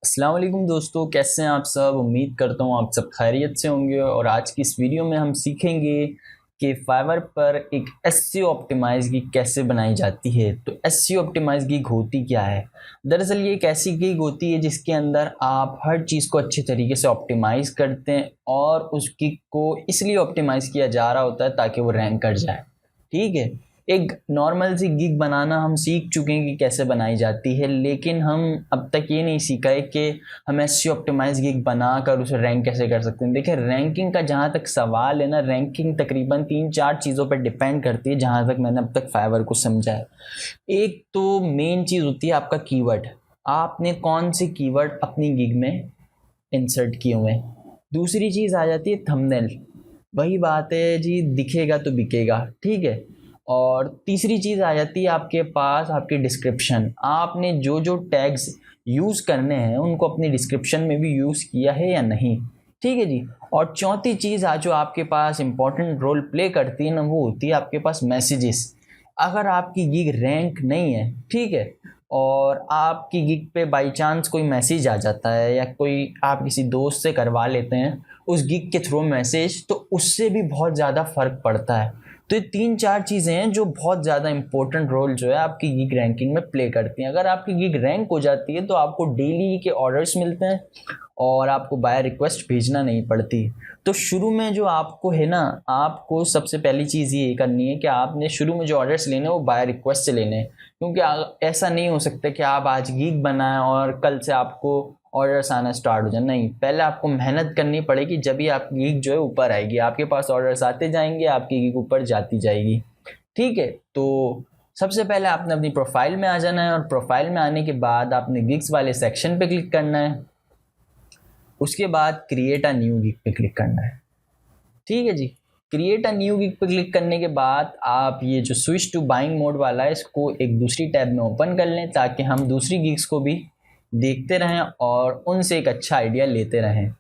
अस्सलाम वालेकुम दोस्तों, कैसे हैं आप सब। उम्मीद करता हूँ आप सब खैरियत से होंगे। और आज की इस वीडियो में हम सीखेंगे कि फाइवर पर एक एसईओ ऑप्टिमाइज गिग कैसे बनाई जाती है। तो एसईओ ऑप्टिमाइज गिग होती क्या है? दरअसल ये एक ऐसी गिग होती है जिसके अंदर आप हर चीज़ को अच्छे तरीके से ऑप्टिमाइज करते हैं और उस गिग को इसलिए ऑप्टिमाइज किया जा रहा होता है ताकि वो रैंक कर जाए। ठीक है, एक नॉर्मल सी गिग बनाना हम सीख चुके हैं कि कैसे बनाई जाती है, लेकिन हम अब तक ये नहीं सीखा है कि हम एसईओ ऑप्टिमाइज गिग बनाकर उसे रैंक कैसे कर सकते हैं। देखिए, रैंकिंग का जहाँ तक सवाल है ना, रैंकिंग तकरीबन 3-4 चीज़ों पर डिपेंड करती है जहाँ तक मैंने अब तक फाइवर को समझा है। एक तो मेन चीज़ होती है आपका कीवर्ड, आपने कौन से कीवर्ड अपनी गिग में इंसर्ट किए हुए हैं। दूसरी चीज़ आ जाती है थंबनेल, वही बात है जी, दिखेगा तो बिकेगा। ठीक है। और तीसरी चीज़ आ जाती है आपके पास आपकी डिस्क्रिप्शन, आपने जो जो टैग्स यूज़ करने हैं उनको अपनी डिस्क्रिप्शन में भी यूज़ किया है या नहीं। ठीक है जी। और चौथी चीज़ जो आपके पास इंपॉर्टेंट रोल प्ले करती है ना, वो होती है आपके पास मैसेजेस। अगर आपकी गिग रैंक नहीं है, ठीक है, और आपकी गिग पे बाई चांस कोई मैसेज आ जाता है या कोई आप किसी दोस्त से करवा लेते हैं उस गिग के थ्रू मैसेज, तो उससे भी बहुत ज़्यादा फ़र्क पड़ता है। तो ये 3-4 चीज़ें हैं जो बहुत ज़्यादा इंपॉर्टेंट रोल जो है आपकी गिग रैंकिंग में प्ले करती हैं। अगर आपकी गिग रैंक हो जाती है तो आपको डेली के ऑर्डर्स मिलते हैं और आपको बाय रिक्वेस्ट भेजना नहीं पड़ती। तो शुरू में जो आपको है ना, आपको सबसे पहली चीज़ ये करनी है कि आपने शुरू में जो ऑर्डर्स लेने हैं वो बाय रिक्वेस्ट से लेने हैं, क्योंकि ऐसा नहीं हो सकता कि आप आज गिग बनाएं और कल से आपको ऑर्डर्स आना स्टार्ट हो जाए। नहीं, पहले आपको मेहनत करनी पड़ेगी, जब भी आपकी गिग जो है ऊपर आएगी। आपके पास ऑर्डर्स आते जाएंगे, आपकी गिग ऊपर जाती जाएगी। ठीक है। तो सबसे पहले आपने अपनी प्रोफाइल में आ जाना है और प्रोफाइल में आने के बाद आपने गिग्स वाले सेक्शन पे क्लिक करना है। उसके बाद क्रिएट अ न्यू गिग पे क्लिक करना है। ठीक है जी। क्रिएट अ न्यू गिग पे क्लिक करने के बाद आप ये जो स्विच टू बाइंग मोड वाला है इसको एक दूसरी टैब में ओपन कर लें, ताकि हम दूसरी गिग्स को भी देखते रहें और उनसे एक अच्छा आइडिया लेते रहें।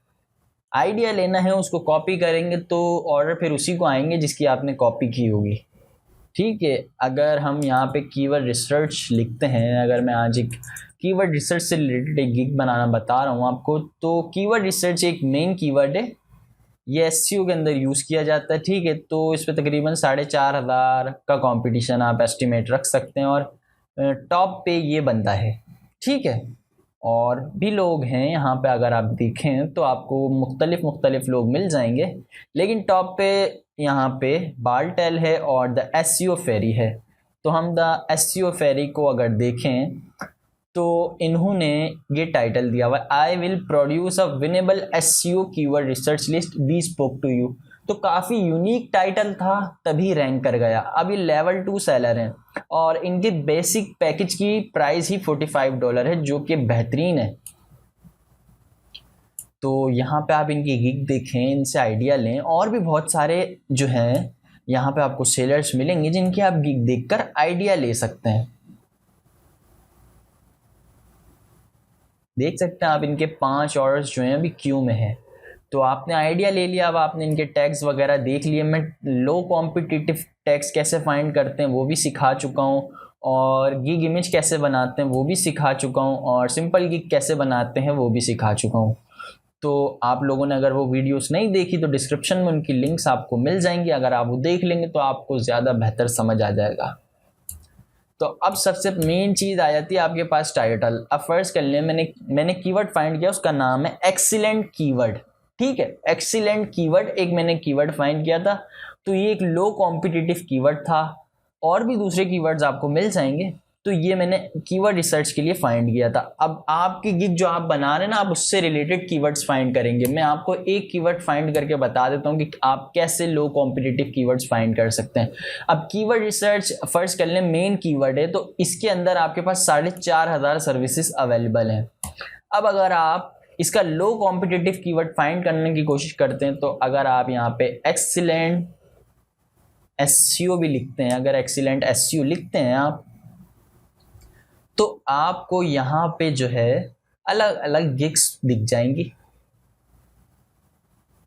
आइडिया लेना है, उसको कॉपी करेंगे तो ऑर्डर फिर उसी को आएंगे जिसकी आपने कॉपी की होगी। ठीक है। अगर हम यहाँ पे कीवर्ड रिसर्च लिखते हैं, अगर मैं आज एक कीवर्ड रिसर्च से रिलेटेड एक गिग बनाना बता रहा हूँ आपको, तो कीवर्ड रिसर्च एक मेन कीवर्ड है, ये एसईओ के अंदर यूज़ किया जाता है। ठीक है। तो इस पर तकरीबन 4,500 का कंपटीशन आप एस्टिमेट रख सकते हैं और टॉप पे ये बंदा है। ठीक है। और भी लोग हैं यहाँ पे, अगर आप देखें तो आपको मुख्तलिफ लोग मिल जाएंगे, लेकिन टॉप पे यहाँ पे बाल्टेल है और द एसईओ फेरी है। तो हम द एसईओ फेरी को अगर देखें तो इन्होंने ये टाइटल दिया हुआ है, I will produce a winnable SEO keyword research list we spoke to you. तो काफ़ी यूनिक टाइटल था, तभी रैंक कर गया। अब ये लेवल 2 सेलर हैं और इनके बेसिक पैकेज की प्राइस ही $45 है, जो कि बेहतरीन है। तो यहाँ पे आप इनकी गिग देखें, इनसे आइडिया लें। और भी बहुत सारे जो हैं यहाँ पे आपको सेलर्स मिलेंगे जिनकी आप गिग देखकर आइडिया ले सकते हैं। देख सकते हैं आप, इनके 5 ऑर्डर्स जो हैं अभी क्यू में है। तो आपने आइडिया ले लिया, अब आपने इनके टैग्स वगैरह देख लिए। मैं लो कॉम्पिटिटिव टैग्स कैसे फाइंड करते हैं वो भी सिखा चुका हूँ, और गिग इमेज कैसे बनाते हैं वो भी सिखा चुका हूँ, और सिंपल गिग कैसे बनाते हैं वो भी सिखा चुका हूँ। तो आप लोगों ने अगर वो वीडियोस नहीं देखी तो डिस्क्रिप्शन में उनकी लिंक्स आपको मिल जाएंगी, अगर आप वो देख लेंगे तो आपको ज़्यादा बेहतर समझ आ जाएगा। तो अब सबसे मेन चीज़ आ जाती है आपके पास टाइटल। अब फर्स्ट कर लें, मैंने कीवर्ड फाइंड किया, उसका नाम है एक्सीलेंट कीवर्ड। ठीक है, एक्सीलेंट कीवर्ड एक मैंने कीवर्ड फाइंड किया था। तो ये एक लो कॉम्पिटिटिव कीवर्ड था, और भी दूसरे कीवर्ड्स आपको मिल जाएंगे। तो ये मैंने कीवर्ड रिसर्च के लिए फाइंड किया था। अब आपकी गिग जो आप बना रहे हैं ना, आप उससे रिलेटेड कीवर्ड्स फाइंड करेंगे। मैं आपको एक कीवर्ड फाइंड करके बता देता हूँ कि आप कैसे लो कॉम्पिटिटिव कीवर्ड्स फाइंड कर सकते हैं। अब कीवर्ड रिसर्च फर्स्ट कर लें, मेन कीवर्ड है, तो इसके अंदर आपके पास 4,500 सर्विसेज अवेलेबल हैं। अब अगर आप इसका लो कॉम्पिटिटिव कीवर्ड फाइंड करने की कोशिश करते हैं, तो अगर आप यहाँ पे एक्सीलेंट एसईओ भी लिखते हैं, अगर एक्सीलेंट एसईओ लिखते हैं आप, तो आपको यहाँ पे जो है अलग अलग गिग्स दिख जाएंगी।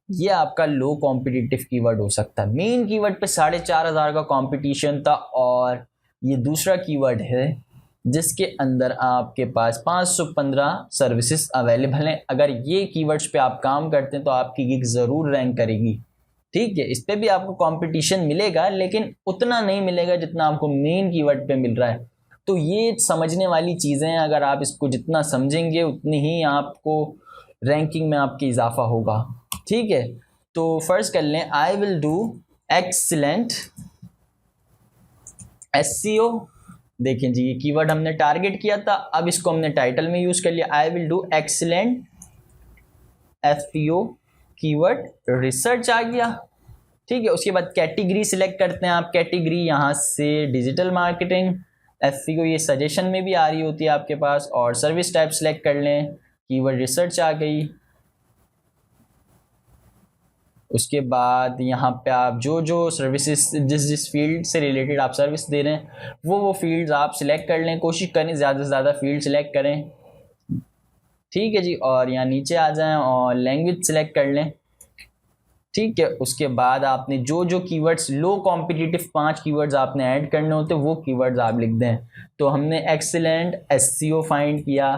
ये आपका लो कॉम्पिटिटिव कीवर्ड हो सकता है। मेन कीवर्ड पे 4,500 का कंपटीशन था, और ये दूसरा कीवर्ड है जिसके अंदर आपके पास 515 सर्विसेज अवेलेबल हैं। अगर ये कीवर्ड्स पे आप काम करते हैं तो आपकी गिग ज़रूर रैंक करेगी। ठीक है, इस पे भी आपको कंपटीशन मिलेगा, लेकिन उतना नहीं मिलेगा जितना आपको मेन कीवर्ड पे मिल रहा है। तो ये समझने वाली चीज़ें हैं, अगर आप इसको जितना समझेंगे उतनी ही आपको रैंकिंग में आपकी इजाफा होगा। ठीक है, तो फर्स्ट कर लें, आई विल डू एक्सीलेंट SEO। देखें जी, ये कीवर्ड हमने टारगेट किया था, अब इसको हमने टाइटल में यूज कर लिया। I will do excellent SEO keyword research आ गया। ठीक है, उसके बाद कैटेगरी सिलेक्ट करते हैं आप। कैटेगरी यहाँ से डिजिटल मार्केटिंग, SEO ये सजेशन में भी आ रही होती है आपके पास। और सर्विस टाइप सिलेक्ट कर लें, कीवर्ड रिसर्च आ गई। उसके बाद यहाँ पे आप जो जो सर्विसेज जिस फील्ड से रिलेटेड आप सर्विस दे रहे हैं वो फील्ड्स आप सिलेक्ट कर लें। कोशिश करें ज़्यादा से ज़्यादा फील्ड सिलेक्ट करें। ठीक है जी, और यहाँ नीचे आ जाएं और लैंग्वेज सिलेक्ट कर लें। ठीक है, उसके बाद आपने जो जो कीवर्ड्स लो कॉम्पिटिटिव 5 कीवर्ड्स आपने ऐड करने होते वो कीवर्ड्स आप लिख दें। तो हमने एक्सीलेंट SEO फाइंड किया।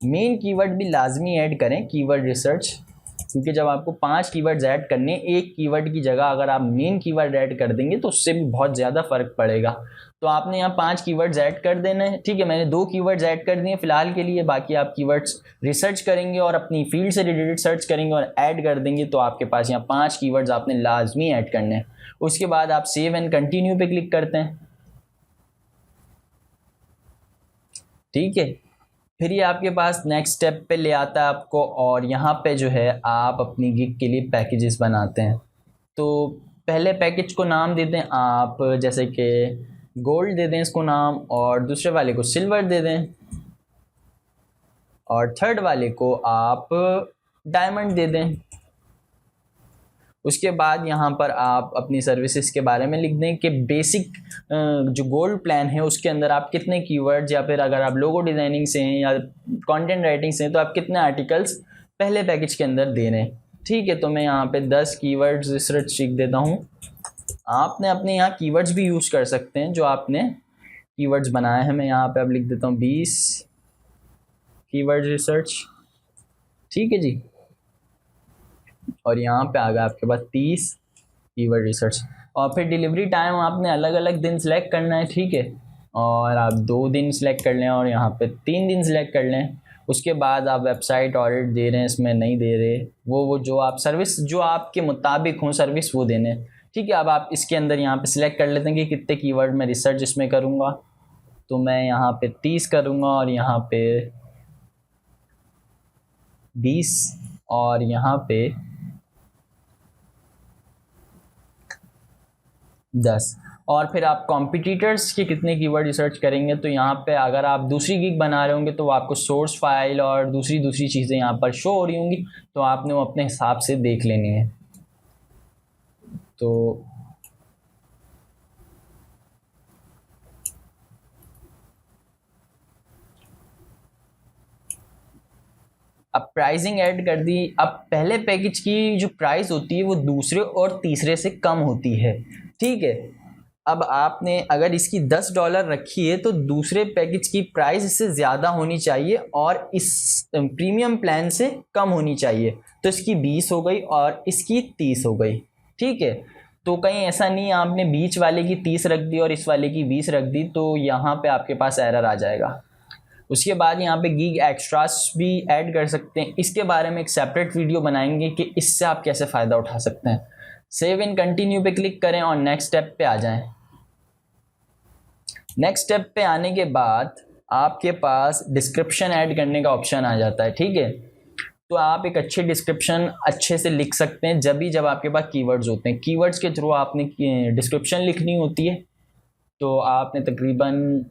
मेन कीवर्ड भी लाजमी ऐड करें, कीवर्ड रिसर्च, क्योंकि जब आपको 5 कीवर्ड्स ऐड करने, एक कीवर्ड की जगह अगर आप मेन कीवर्ड ऐड कर देंगे तो उससे भी बहुत ज़्यादा फ़र्क पड़ेगा। तो आपने यहाँ 5 कीवर्ड्स ऐड कर देने हैं। ठीक है, मैंने 2 कीवर्ड्स ऐड कर दिए फ़िलहाल के लिए, बाकी आप कीवर्ड्स रिसर्च करेंगे और अपनी फील्ड से रिलेटेड सर्च करेंगे और ऐड कर देंगे। तो आपके पास यहाँ 5 कीवर्ड्स आपने लाजमी ऐड करने हैं। उसके बाद आप सेव एंड कंटिन्यू पे क्लिक करते हैं। ठीक है, फिर ये आपके पास नेक्स्ट स्टेप पे ले आता है आपको, और यहाँ पे जो है आप अपनी गिग के लिए पैकेजेस बनाते हैं। तो पहले पैकेज को नाम देते हैं आप, जैसे कि गोल्ड दे दें इसको नाम, और दूसरे वाले को सिल्वर दे दें, और थर्ड वाले को आप डायमंड दे दें। उसके बाद यहाँ पर आप अपनी सर्विसेज के बारे में लिख दें कि बेसिक जो गोल्ड प्लान है उसके अंदर आप कितने कीवर्ड्स, या फिर अगर आप लोगो डिज़ाइनिंग से हैं या कंटेंट राइटिंग से हैं तो आप कितने आर्टिकल्स पहले पैकेज के अंदर दे रहे हैं। ठीक है, तो मैं यहाँ पे 10 कीवर्ड्स रिसर्च लिख देता हूँ। आपने अपने यहाँ कीवर्ड्स भी यूज़ कर सकते हैं जो आपने कीवर्ड्स बनाए हैं। मैं यहाँ पे अब लिख देता हूँ 20 कीवर्ड रिसर्च। ठीक है जी, और यहाँ पे आ गया आपके पास 30 कीवर्ड रिसर्च। और फिर डिलीवरी टाइम आपने अलग अलग दिन सेलेक्ट करना है। ठीक है, और आप 2 दिन सेलेक्ट कर लें और यहाँ पे 3 दिन सेलेक्ट कर लें। उसके बाद आप वेबसाइट ऑडिट दे रहे हैं, इसमें नहीं दे रहे, वो जो आप सर्विस जो आपके मुताबिक हों सर्विस वो देने। ठीक है, अब आप इसके अंदर यहाँ पे सिलेक्ट कर लेते हैं कि कितने कीवर्ड में रिसर्च इसमें करूँगा। तो मैं यहाँ पे 30 करूँगा और यहाँ पे 20 और यहाँ पे 10। और फिर आप कॉम्पिटिटर्स के कितने कीवर्ड रिसर्च करेंगे, तो यहाँ पे अगर आप दूसरी गिग बना रहे होंगे तो आपको सोर्स फाइल और दूसरी चीज़ें यहाँ पर शो हो रही होंगी, तो आपने वो अपने हिसाब से देख लेनी है। तो अब प्राइसिंग ऐड कर दी। अब पहले पैकेज की जो प्राइस होती है वो दूसरे और तीसरे से कम होती है। ठीक है, अब आपने अगर इसकी $10 रखी है तो दूसरे पैकेज की प्राइस इससे ज़्यादा होनी चाहिए और इस प्रीमियम प्लान से कम होनी चाहिए। तो इसकी 20 हो गई और इसकी 30 हो गई। ठीक है, तो कहीं ऐसा नहीं आपने बीच वाले की 30 रख दी और इस वाले की 20 रख दी, तो यहाँ पे आपके पास एरर आ जाएगा। उसके बाद यहाँ पे गिग एक्स्ट्रास भी ऐड कर सकते हैं, इसके बारे में एक सेपरेट वीडियो बनाएंगे कि इससे आप कैसे फ़ायदा उठा सकते हैं। सेव एंड कंटिन्यू पे क्लिक करें और नेक्स्ट स्टेप पे आ जाएं। नेक्स्ट स्टेप पे आने के बाद आपके पास डिस्क्रिप्शन ऐड करने का ऑप्शन आ जाता है। ठीक है, तो आप एक अच्छे डिस्क्रिप्शन अच्छे से लिख सकते हैं जब आपके पास कीवर्ड्स होते हैं। कीवर्ड्स के थ्रू आपने डिस्क्रिप्शन लिखनी होती है। तो आपने तकरीबन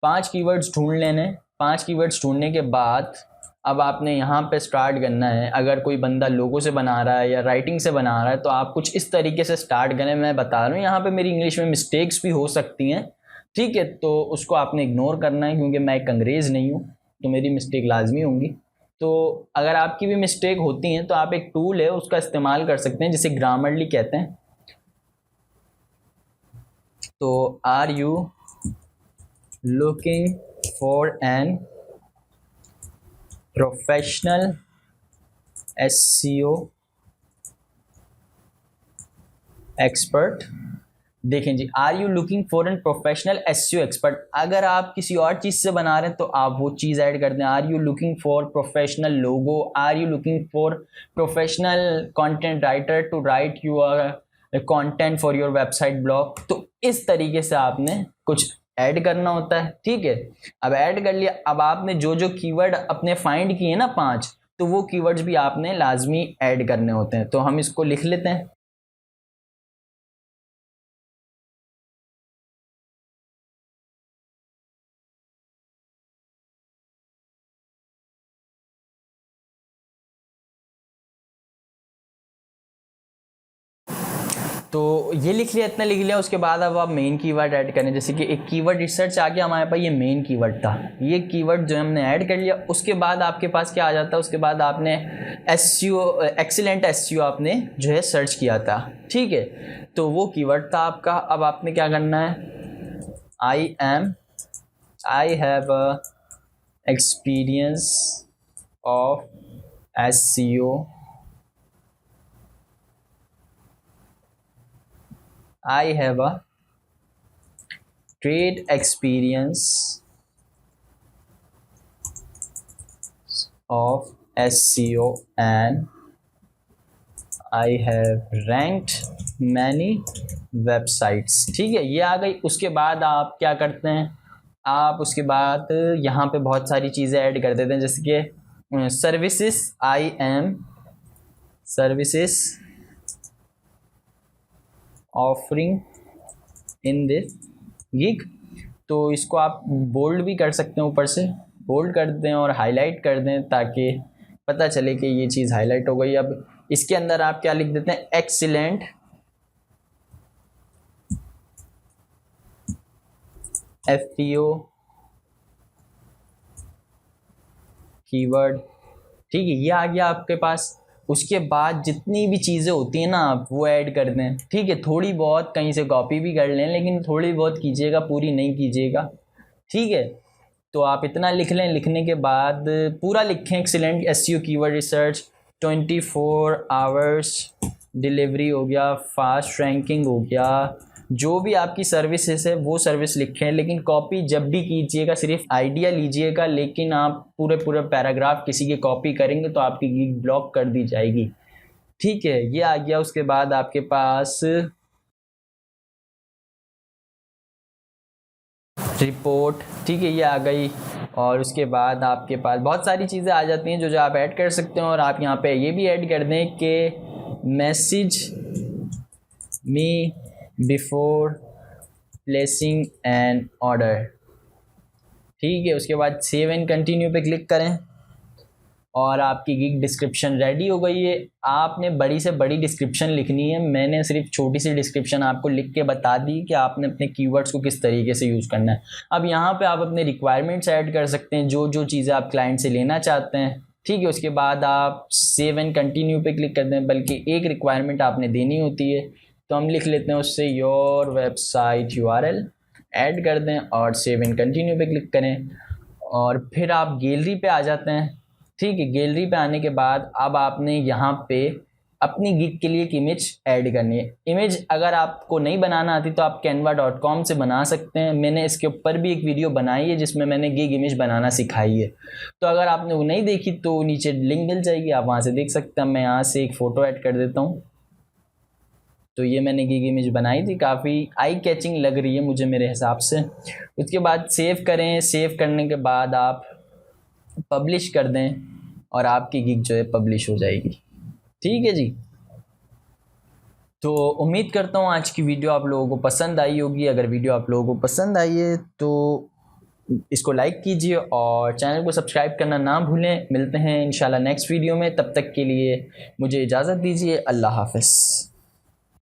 5 कीवर्ड्स ढूंढ लेने। 5 कीवर्ड्स ढूंढने के बाद अब आपने यहाँ पे स्टार्ट करना है। अगर कोई बंदा लोगो से बना रहा है या राइटिंग से बना रहा है तो आप कुछ इस तरीके से स्टार्ट करें। मैं बता रहा हूँ, यहाँ पे मेरी इंग्लिश में मिस्टेक्स भी हो सकती हैं। ठीक है, तो उसको आपने इग्नोर करना है क्योंकि मैं एक अंग्रेज़ नहीं हूँ, तो मेरी मिस्टेक लाजमी होंगी। तो अगर आपकी भी मिस्टेक होती हैं तो आप एक टूल है उसका इस्तेमाल कर सकते हैं जिसे ग्रामरली कहते हैं। तो looking for an professional SEO expert. देखें जी, are you looking for an professional SEO expert, अगर आप किसी और चीज़ से बना रहे हैं तो आप वो चीज़ ऐड कर दें। Are you looking for professional logo, are you looking for professional content writer to write your content for your website blog. तो इस तरीके से आपने कुछ ऐड करना होता है। ठीक है, अब ऐड कर लिया, अब आपने जो जो कीवर्ड अपने फाइंड किए ना 5, तो वो कीवर्ड्स भी आपने लाजमी ऐड करने होते हैं। तो हम इसको लिख लेते हैं। तो ये लिख लिया, इतना लिख लिया। उसके बाद अब आप मेन कीवर्ड ऐड करें। जैसे कि एक कीवर्ड रिसर्च आ गया हमारे पास, ये मेन कीवर्ड था, ये कीवर्ड जो हमने ऐड कर लिया। उसके बाद आपके पास क्या आ जाता है, उसके बाद आपने एसईओ, एक्सीलेंट एसईओ आपने जो है सर्च किया था। ठीक है, तो वो कीवर्ड था आपका। अब आपने क्या करना है, I have experience of SEO, I have a great experience of SEO and I have ranked many websites। ठीक है, ये आ गई। उसके बाद आप क्या करते हैं, आप उसके बाद यहाँ पे बहुत सारी चीज़ें ऐड कर देते हैं। जैसे कि services, I am services offering in this gig. तो इसको आप बोल्ड भी कर सकते हैं, ऊपर से बोल्ड कर दें और हाईलाइट कर दें ताकि पता चले कि ये चीज़ हाईलाइट हो गई। अब इसके अंदर आप क्या लिख देते हैं, एक्सीलेंट एसईओ कीवर्ड। ठीक है, ये आ गया आपके पास। उसके बाद जितनी भी चीज़ें होती हैं ना, आप वो ऐड कर दें। ठीक है, थोड़ी बहुत कहीं से कॉपी भी कर लें, लेकिन थोड़ी बहुत कीजिएगा, पूरी नहीं कीजिएगा। ठीक है, तो आप इतना लिख लें। लिखने के बाद पूरा लिखें, excellent SEO keyword research, 24 hours delivery हो गया, फास्ट रैंकिंग हो गया, जो भी आपकी सर्विसेज है वो सर्विस लिखें। लेकिन कॉपी जब भी कीजिएगा सिर्फ आइडिया लीजिएगा, लेकिन आप पूरे पूरे पैराग्राफ किसी की कॉपी करेंगे तो आपकी गिग ब्लॉक कर दी जाएगी। ठीक है, ये आ गया। उसके बाद आपके पास रिपोर्ट, ठीक है, ये आ गई। और उसके बाद आपके पास बहुत सारी चीज़ें आ जाती हैं जो आप ऐड कर सकते हैं। और आप यहाँ पे ये भी ऐड कर दें कि message me before placing an order. ठीक है, उसके बाद सेव एंड कंटिन्यू पे क्लिक करें और आपकी गिग डिस्क्रिप्शन रेडी हो गई है। आपने बड़ी से बड़ी डिस्क्रिप्शन लिखनी है, मैंने सिर्फ छोटी सी डिस्क्रिप्शन आपको लिख के बता दी कि आपने अपने कीवर्ड्स को किस तरीके से यूज़ करना है। अब यहाँ पे आप अपने रिक्वायरमेंट्स ऐड कर सकते हैं, जो जो चीज़ें आप क्लाइंट से लेना चाहते हैं। ठीक है, उसके बाद आप सेव एंड कंटिन्यू पे क्लिक कर दें। बल्कि एक रिक्वायरमेंट आपने देनी होती है, तो हम लिख लेते हैं उससे योर वेबसाइट URL ऐड कर दें और सेव एंड कंटिन्यू पे क्लिक करें। और फिर आप गैलरी पे आ जाते हैं। ठीक है, गैलरी पे आने के बाद अब आपने यहाँ पे अपनी गिग के लिए एक इमेज ऐड करनी है। इमेज अगर आपको नहीं बनाना आती तो आप canva.com से बना सकते हैं। मैंने इसके ऊपर भी एक वीडियो बनाई है जिसमें मैंने गिग इमेज बनाना सिखाई है। तो अगर आपने वो नहीं देखी तो नीचे लिंक मिल जाएगी, आप वहाँ से देख सकते हैं। मैं यहाँ से एक फ़ोटो ऐड कर देता हूँ। तो ये मैंने गिग इमेज बनाई थी, काफ़ी आई कैचिंग लग रही है मुझे मेरे हिसाब से। उसके बाद सेव करें। सेव करने के बाद आप पब्लिश कर दें और आपकी गिग जो है पब्लिश हो जाएगी। ठीक है जी, तो उम्मीद करता हूँ आज की वीडियो आप लोगों को पसंद आई होगी। अगर वीडियो आप लोगों को पसंद आई है तो इसको लाइक कीजिए और चैनल को सब्सक्राइब करना ना भूलें। मिलते हैं इंशाल्लाह नेक्स्ट वीडियो में, तब तक के लिए मुझे इजाज़त दीजिए। अल्लाह हाफ़िज़।